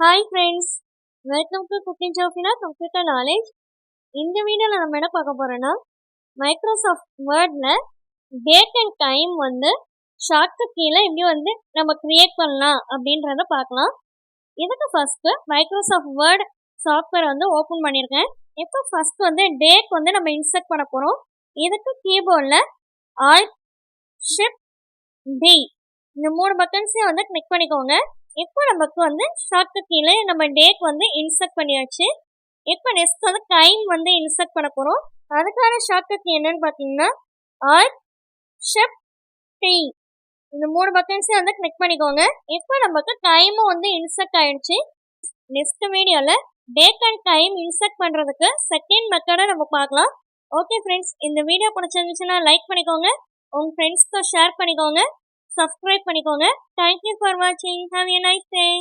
Hi friends, welcome to Kutty Jofina Computer Knowledge. இந்த வீடியோவில் நம்ம என்ன பார்க்க போறோம்னா மைக்ரோசாஃப்ட் வேர்டில் டேட் அண்ட் டைம் ஷார்ட்கட் கீழே எப்படி நம்ம கிரியேட் பண்ணலாம் அப்படின்றத பார்க்கலாம். இதுக்கு first Microsoft word software open பண்ணியிருக்கேன். இப்போ ஃபர்ஸ்ட் டேட் நம்ம இன்சர்ட் பண்ண போகிறோம். இதுக்கு கீபோர்டில் ஆல்ட் ஷிஃப்ட் டி இந்த 3 பட்டன்ஸையும் கிளிக் பண்ணிக்கோங்க. இப்போ நமக்கு ஷார்ட்கட் கீழே நம்ம டேட் இன்சர்ட் பண்ணியாச்சு. இப்போ நெக்ஸ்ட் டைம் இன்சர்ட் பண்ண போகிறோம். அதுக்கான ஷார்ட்கட் கீ என்னன்னு பார்த்தீங்கன்னா ஆல்ட் ஷிஃப்ட் டி இந்த 3 பட்டன்ஸையும் கிளிக் பண்ணிக்கோங்க. இப்போ நமக்கு டைமும் இன்சர்ட் ஆயிடுச்சு. நெக்ஸ்ட் வீடியோவில் டேட் அண்ட் டைம் இன்சர்ட் பண்ணுறதுக்கு செகண்ட் மெத்தடை நம்ம பார்க்கலாம். ஓகே ஃப்ரெண்ட்ஸ், இந்த வீடியோ பிடிச்சிருந்துச்சுன்னா லைக் பண்ணிக்கோங்க, உங்கள் ஃப்ரெண்ட்ஸ்க்கு ஷேர் பண்ணிக்கோங்க, சப்ஸ்கிரைப் பண்ணிக்கோங்க. Thank you for watching. Have a nice day.